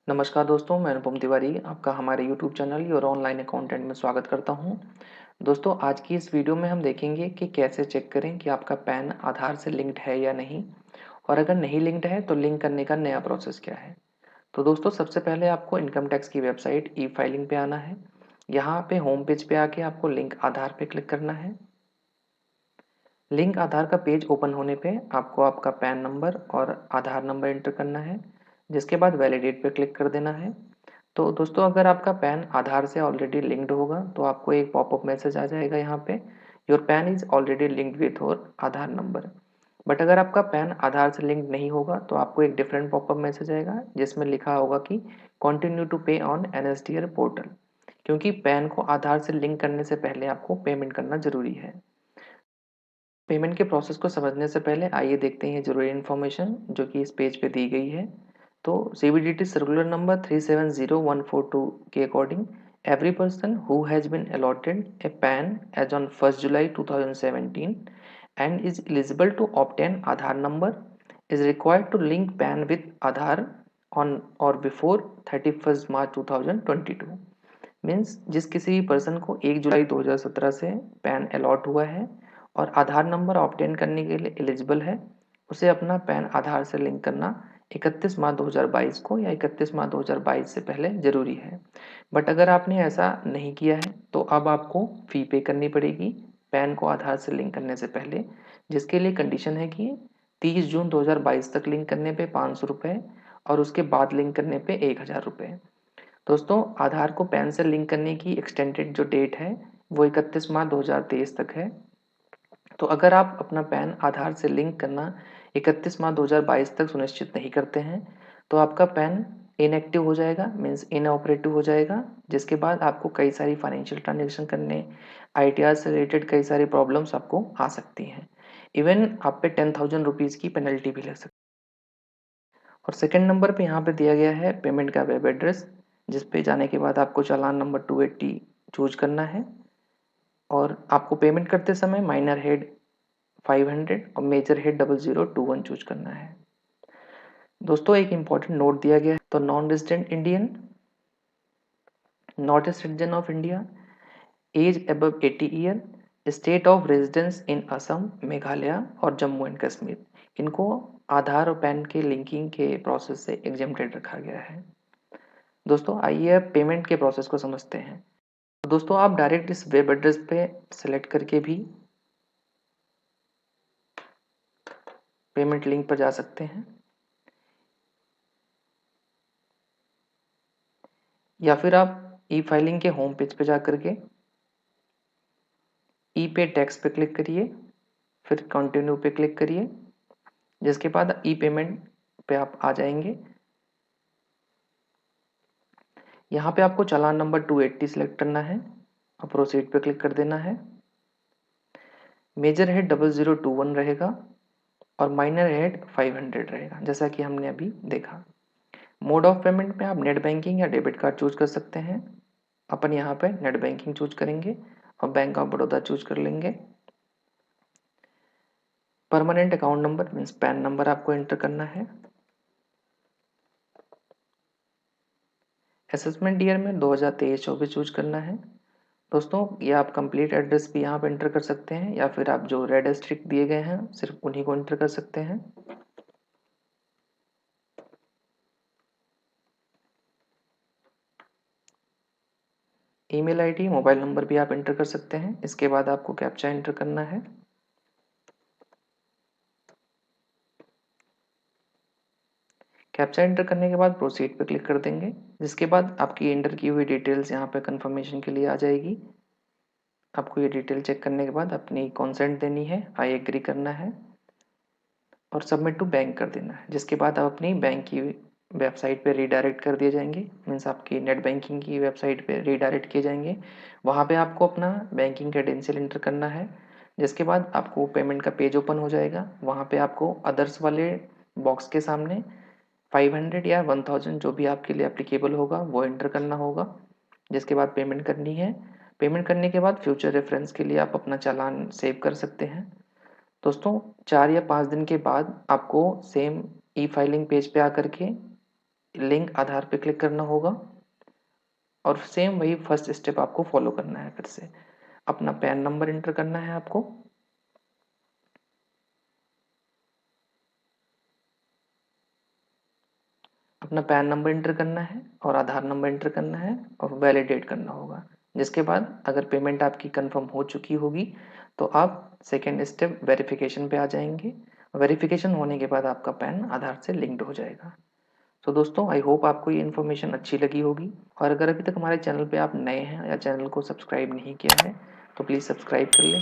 नमस्कार दोस्तों, मैं अनुपम तिवारी आपका हमारे यूट्यूब चैनल और ऑनलाइन अकाउंटेंट में स्वागत करता हूं। दोस्तों, आज की इस वीडियो में हम देखेंगे कि कैसे चेक करें कि आपका पैन आधार से लिंक्ड है या नहीं, और अगर नहीं लिंक्ड है तो लिंक करने का नया प्रोसेस क्या है। तो दोस्तों, सबसे पहले आपको इनकम टैक्स की वेबसाइट ई फाइलिंग पे आना है। यहाँ पे होम पेज पे आके आपको लिंक आधार पे क्लिक करना है। लिंक आधार का पेज ओपन होने पे आपको आपका पैन नंबर और आधार नंबर एंटर करना है, जिसके बाद वैलिडेट पे क्लिक कर देना है। तो दोस्तों, अगर आपका पैन आधार से ऑलरेडी लिंक्ड होगा तो आपको एक पॉपअप मैसेज आ जाएगा यहाँ पे, your pan is already linked with your Aadhaar number. But अगर आपका पैन आधार से लिंक नहीं होगा तो आपको एक डिफरेंट पॉपअप मैसेज आएगा जिसमें लिखा होगा कि कंटिन्यू टू पे ऑन एनएसडीएल पोर्टल, क्योंकि पैन को आधार से लिंक करने से पहले आपको पेमेंट करना जरूरी है। पेमेंट के प्रोसेस को समझने से पहले आइए देखते हैं जरूरी इन्फॉर्मेशन जो कि इस पेज पे दी गई है। तो सीबीडीटी सर्कुलर नंबर 370142 के according every person who has been allotted a PAN as on 1 July 2017 and is eligible to obtain Aadhaar number is required to link PAN with Aadhaar on or before 31 March 2022। Means जिस किसी भी person को 1 July 2017 से pan allot हुआ है और आधार number obtain करने के लिए एलिजिबल है, उसे अपना पैन आधार से लिंक करना 31 मार्च 2022 को या 31 मार्च 2022 से पहले ज़रूरी है। बट अगर आपने ऐसा नहीं किया है तो अब आपको फ़ी पे करनी पड़ेगी पैन को आधार से लिंक करने से पहले, जिसके लिए कंडीशन है कि 30 जून 2022 तक लिंक करने पे 500 रुपये और उसके बाद लिंक करने पे 1000 रुपये। दोस्तों, आधार को पैन से लिंक करने की एक्सटेंडेड जो डेट है वो 31 मार्च 2023 तक है। तो अगर आप अपना पैन आधार से लिंक करना 31 मार्च 2022 तक सुनिश्चित नहीं करते हैं तो आपका पैन इनएक्टिव हो जाएगा, मीन्स इनऑपरेटिव हो जाएगा, जिसके बाद आपको कई सारी फाइनेंशियल ट्रांजेक्शन करने, आईटीआर से रिलेटेड कई सारी प्रॉब्लम्स आपको आ सकती हैं। इवन आप पे 10,000 रुपीज़ की पेनल्टी भी लग सकती है। और सेकंड नंबर पे यहाँ पे दिया गया है पेमेंट का वेब एड्रेस, जिस पे जाने के बाद आपको चालान नंबर 280 चूज करना है और आपको पेमेंट करते समय माइनर हेड 500 और मेजर हेड 0021 चूज करना है। दोस्तों, एक इम्पॉर्टेंट नोट दिया गया है। तो non resident Indian, not a citizen of India, as above 80 year, state of residence in Assam, Meghalaya or Jammu and Kashmir, इनको आधार और पैन के लिंकिंग के प्रोसेस से एग्जेम्प्टेड रखा गया है। दोस्तों, आइए अब पेमेंट के प्रोसेस को समझते हैं। तो दोस्तों, आप डायरेक्ट इस वेब एड्रेस पे सेलेक्ट करके भी पेमेंट लिंक पर जा सकते हैं, या फिर आप ई फाइलिंग के होम पेज पे जा करके ई पे टैक्स पे क्लिक करिए, फिर कंटिन्यू पे क्लिक करिए, जिसके बाद ई पेमेंट पे आप आ जाएंगे। यहाँ पे आपको चालान नंबर 280 सेलेक्ट करना है और प्रोसीड पे क्लिक कर देना है। मेजर हेड 0021 रहेगा और माइनर हेड 500 रहेगा, जैसा कि हमने अभी देखा। मोड ऑफ पेमेंट में आप नेट बैंकिंग या डेबिट कार्ड चूज कर सकते हैं। अपन यहाँ पे नेट बैंकिंग चूज करेंगे और बैंक ऑफ बड़ौदा चूज कर लेंगे। Permanent account number means pan number आपको एंटर करना है। असेसमेंट ईयर में 2023-24 चूज करना है। दोस्तों, ये आप कंप्लीट एड्रेस भी यहाँ पे एंटर कर सकते हैं या फिर आप जो रेड स्ट्रिक दिए गए हैं सिर्फ उन्हीं को एंटर कर सकते हैं। ईमेल आईडी, मोबाइल नंबर भी आप एंटर कर सकते हैं। इसके बाद आपको कैप्चा एंटर करना है। कैप्चा एंटर करने के बाद प्रोसीड पे क्लिक कर देंगे, जिसके बाद आपकी एंटर की हुई डिटेल्स यहाँ पे कंफर्मेशन के लिए आ जाएगी। आपको ये डिटेल चेक करने के बाद अपनी कॉन्सेंट देनी है, आई एग्री करना है और सबमिट टू बैंक कर देना है, जिसके बाद आप अपनी बैंक की वेबसाइट पे रीडायरेक्ट कर दिए जाएंगे। मीन्स आपकी नेट बैंकिंग की वेबसाइट पे रीडायरेक्ट किए जाएंगे। वहाँ पे आपको अपना बैंकिंग क्रेडेंशियल एंटर करना है, जिसके बाद आपको पेमेंट का पेज ओपन हो जाएगा। वहाँ पे आपको अदर्स वाले बॉक्स के सामने 500 या 1000 जो भी आपके लिए एप्लीकेबल होगा वो एंटर करना होगा, जिसके बाद पेमेंट करनी है। पेमेंट करने के बाद फ्यूचर रेफरेंस के लिए आप अपना चालान सेव कर सकते हैं। दोस्तों, 4 या 5 दिन के बाद आपको सेम ई फाइलिंग पेज पे आकर के लिंक आधार पे क्लिक करना होगा और सेम वही फर्स्ट स्टेप आपको फॉलो करना है। फिर से अपना पैन नंबर एंटर करना है आपको। अपना पैन नंबर एंटर करना है और आधार नंबर एंटर करना है और वैलिडेट करना होगा। जिसके बाद अगर पेमेंट आपकी कंफर्म हो चुकी होगी तो आप सेकेंड स्टेप वेरिफिकेशन पे आ जाएंगे। वेरिफिकेशन होने के बाद आपका पैन आधार से लिंक्ड हो जाएगा। तो दोस्तों आई होप आपको ये इन्फॉर्मेशन अच्छी लगी होगी और अगर अभी तक हमारे चैनल पे आप नए हैं या चैनल को सब्सक्राइब नहीं किया है तो प्लीज़ सब्सक्राइब कर लें।